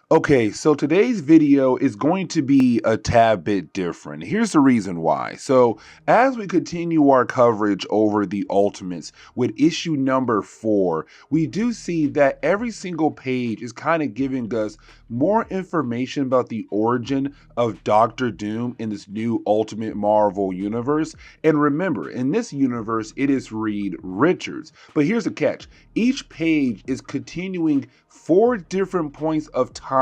Okay, so today's video is going to be a tad bit different. Here's the reason why. So, as we continue our coverage over the Ultimates with issue number 4, we do see that every single page is kind of giving us more information about the origin of Doctor Doom in this new Ultimate Marvel universe. And remember, in this universe, it is Reed Richards. But here's the catch: each page is continuing 4 different points of time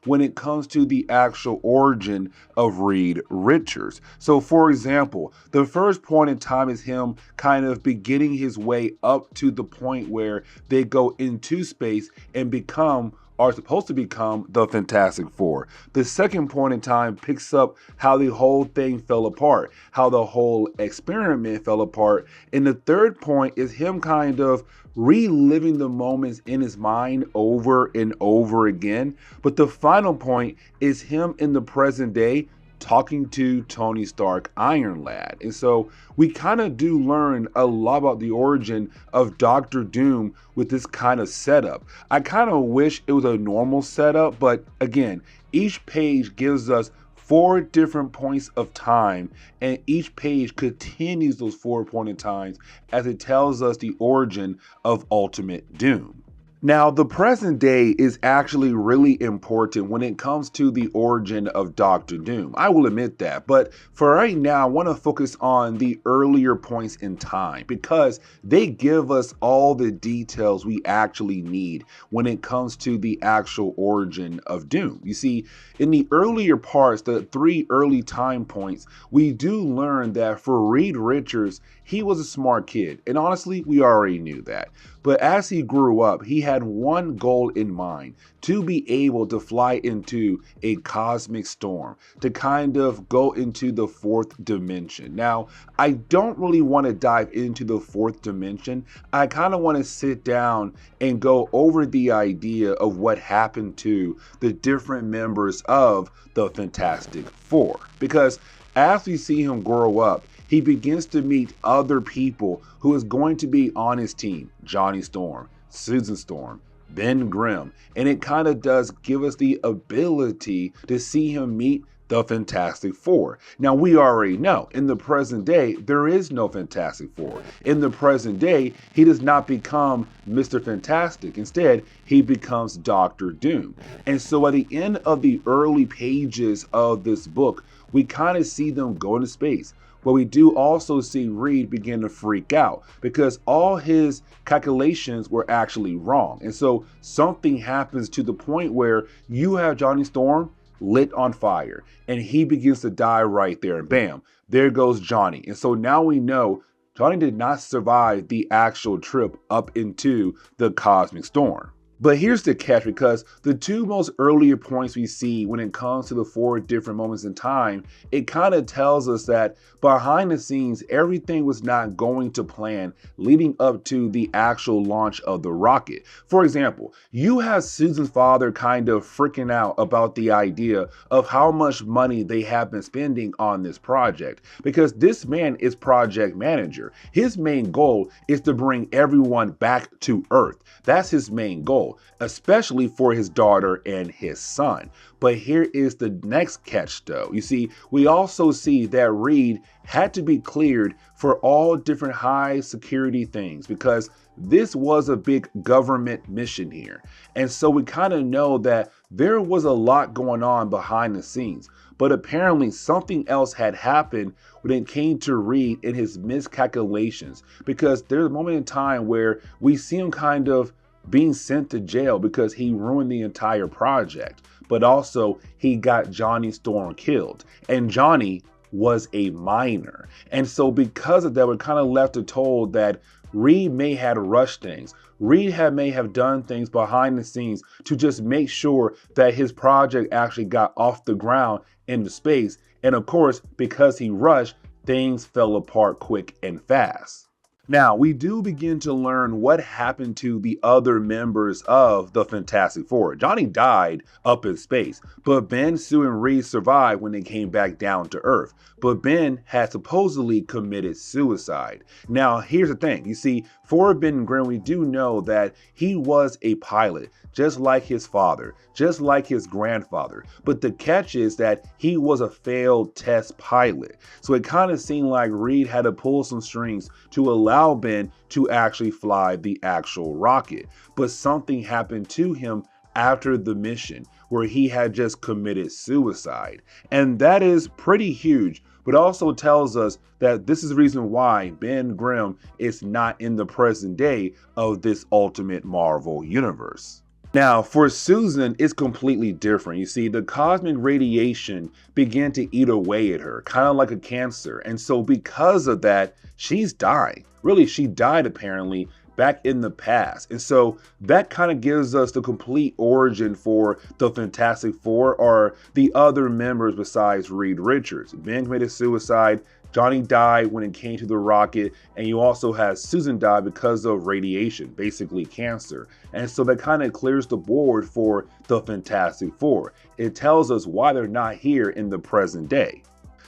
when it comes to the actual origin of Reed Richards. So, for example, the first point in time is him kind of beginning his way up to the point where they go into space and become are supposed to become the Fantastic Four. The second point in time picks up how the whole thing fell apart, how the whole experiment fell apart. And the third point is him kind of reliving the moments in his mind over and over again. But the final point is him in the present day talking to Tony Stark, Iron Lad. And so we kind of do learn a lot about the origin of Doctor Doom with this kind of setup. I kind of wish it was a normal setup, but again, each page gives us 4 different points of time, and each page continues those 4 point in times as it tells us the origin of Ultimate Doom. Now, the present day is actually really important when it comes to the origin of Doctor Doom. I will admit that. But for right now, I want to focus on the earlier points in time because they give us all the details we actually need when it comes to the actual origin of Doom. You see, in the earlier parts, the 3 early time points, we do learn that for Reed Richards, he was a smart kid. And honestly, we already knew that. But as he grew up, he had one goal in mind: to be able to fly into a cosmic storm, to kind of go into the 4th dimension. Now, I don't really want to dive into the 4th dimension. I kind of want to sit down and go over the idea of what happened to the different members of the Fantastic Four. Because as we see him grow up, he begins to meet other people who is going to be on his team: Johnny Storm, Susan Storm, Ben Grimm, and it kind of does give us the ability to see him meet the Fantastic Four. Now, we already know in the present day, there is no Fantastic Four. In the present day, he does not become Mr. Fantastic. Instead, he becomes Doctor Doom. And so at the end of the early pages of this book, we kind of see them go into space. But we do also see Reed begin to freak out because all his calculations were actually wrong. And so something happens to the point where you have Johnny Storm lit on fire and he begins to die right there. And bam, there goes Johnny. And so now we know Johnny did not survive the actual trip up into the cosmic storm. But here's the catch, because the 2 most earlier points we see when it comes to the 4 different moments in time, it kind of tells us that behind the scenes, everything was not going to plan leading up to the actual launch of the rocket. For example, you have Susan's father kind of freaking out about the idea of how much money they have been spending on this project, because this man is project manager. His main goal is to bring everyone back to Earth. That's his main goal, especially for his daughter and his son. But here is the next catch though. You see, we also see that Reed had to be cleared for all different high security things because this was a big government mission here. And so we kind of know that there was a lot going on behind the scenes. But apparently something else had happened when it came to Reed and his miscalculations, because there's a moment in time where we see him kind of being sent to jail because he ruined the entire project, but also he got Johnny Storm killed, and Johnny was a minor. And so because of that, we're kind of left to told that Reed may have rushed things. Reed may have done things behind the scenes to just make sure that his project actually got off the ground into space. And of course, because he rushed, things fell apart quick and fast. Now, we do begin to learn what happened to the other members of the Fantastic Four. Johnny died up in space, but Ben, Sue, and Reed survived when they came back down to Earth. But Ben had supposedly committed suicide. Now, here's the thing. You see, for Ben Grimm, we do know that he was a pilot, just like his father, just like his grandfather. But the catch is that he was a failed test pilot. So it kind of seemed like Reed had to pull some strings to allow Ben to actually fly the actual rocket. But something happened to him after the mission where he had just committed suicide. And that is pretty huge, but also tells us that this is the reason why Ben Grimm is not in the present day of this Ultimate Marvel universe. Now, for Susan, it's completely different. You see, the cosmic radiation began to eat away at her, kind of like a cancer. And so because of that, she's died. Really, she died apparently back in the past. And so that kind of gives us the complete origin for the Fantastic Four or the other members besides Reed Richards. Ben committed suicide. Johnny died when it came to the rocket, and you also have Susan die because of radiation, basically cancer. And so that kind of clears the board for the Fantastic Four. It tells us why they're not here in the present day.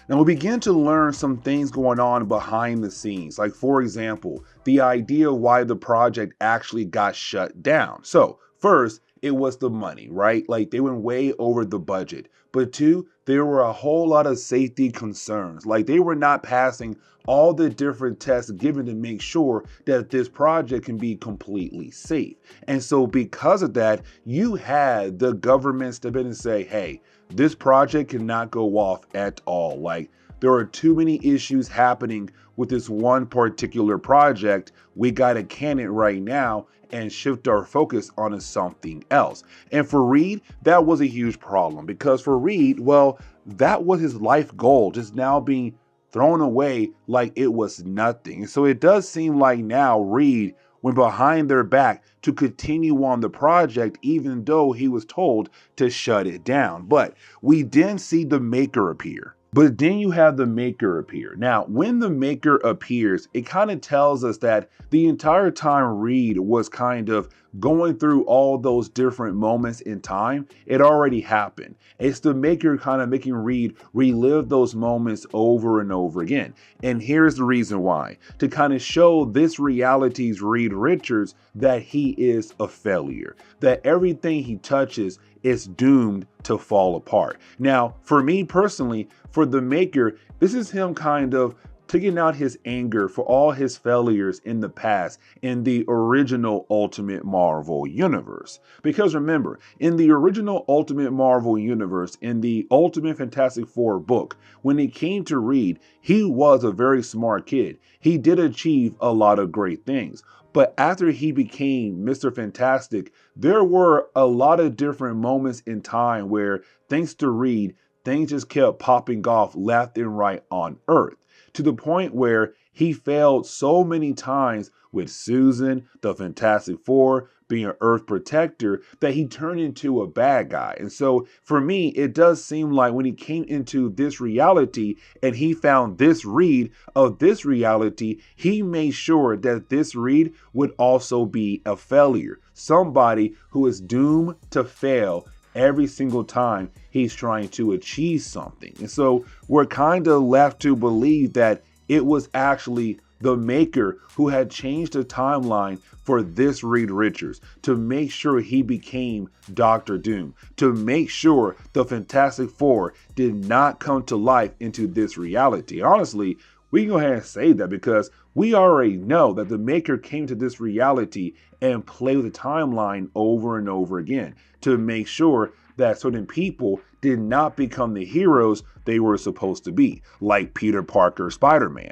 Now we begin to learn some things going on behind the scenes, like for example, the idea why the project actually got shut down. So first, it was the money, right? Like they went way over the budget. But two, there were a whole lot of safety concerns. Like they were not passing all the different tests given to make sure that this project can be completely safe. And so because of that, you had the government step in and say, hey, this project cannot go off at all. Like there are too many issues happening with this one particular project. We got to can it right now and shift our focus onto something else. And for Reed, that was a huge problem because for Reed, well, that was his life goal, just now being thrown away like it was nothing. So it does seem like now Reed went behind their back to continue on the project, even though he was told to shut it down. But we then see the Maker appear. But then you have the Maker appear. Now, when the Maker appears, it kind of tells us that the entire time Reed was kind of going through all those different moments in time, it already happened. It's the Maker kind of making Reed relive those moments over and over again. And here's the reason why. To kind of show this reality's Reed Richards that he is a failure, that everything he touches is doomed to fall apart. Now, for me personally, for the Maker, this is him kind of taking out his anger for all his failures in the past in the original Ultimate Marvel universe. Because remember, in the original Ultimate Marvel universe, in the Ultimate Fantastic Four book, when it came to Reed, he was a very smart kid. He did achieve a lot of great things. But after he became Mr. Fantastic, there were a lot of different moments in time where, thanks to Reed, things just kept popping off left and right on Earth, to the point where he failed so many times with Susan, the Fantastic Four, being an Earth protector, that he turned into a bad guy. And so for me, it does seem like when he came into this reality and he found this Reed of this reality, he made sure that this Reed would also be a failure. Somebody who is doomed to fail every single time he's trying to achieve something. And so we're kind of left to believe that it was actually the Maker who had changed the timeline for this Reed Richards to make sure he became Doctor Doom, to make sure the Fantastic Four did not come to life into this reality. Honestly, we can go ahead and say that because we already know that the Maker came to this reality and played with the timeline over and over again to make sure that certain people did not become the heroes they were supposed to be, like Peter Parker, Spider-Man.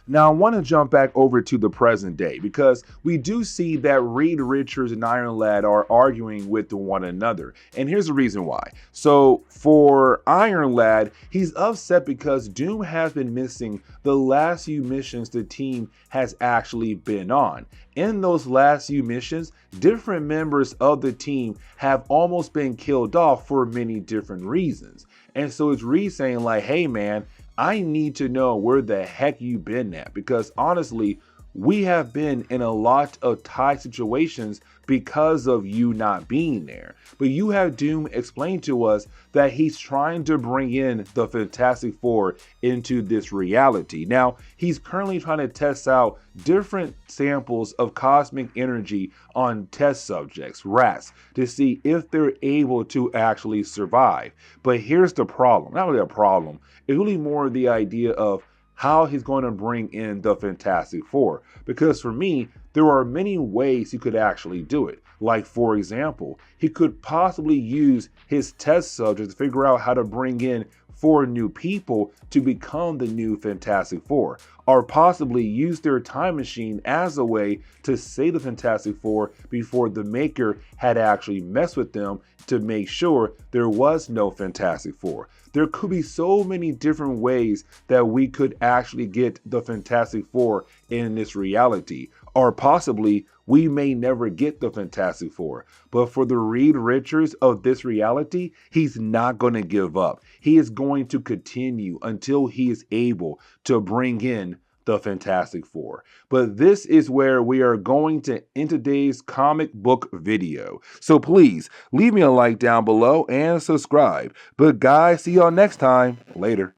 Now, I want to jump back over to the present day because we do see that Reed Richards and Iron Lad are arguing with one another. And here's the reason why. So for Iron Lad, he's upset because Doom has been missing the last few missions the team has actually been on. In those last few missions, different members of the team have almost been killed off for many different reasons. And so it's Reed saying like, hey man, I need to know where the heck you've been at, because honestly, we have been in a lot of tight situations because of you not being there. But you have Doom explain to us that he's trying to bring in the Fantastic Four into this reality. Now, he's currently trying to test out different samples of cosmic energy on test subjects, rats, to see if they're able to actually survive. But here's the problem. Not really a problem, it's really more the idea of how he's going to bring in the Fantastic Four. Because for me, there are many ways he could actually do it. Like, for example, he could possibly use his test subjects to figure out how to bring in 4 new people to become the new Fantastic Four, or possibly use their time machine as a way to save the Fantastic Four before the Maker had actually messed with them to make sure there was no Fantastic Four. There could be so many different ways that we could actually get the Fantastic Four in this reality, or possibly we may never get the Fantastic Four. But for the Reed Richards of this reality, he's not going to give up. He is going to continue until he is able to bring in the Fantastic Four. But this is where we are going to end today's comic book video. So please leave me a like down below and subscribe. But guys, see y'all next time. Later.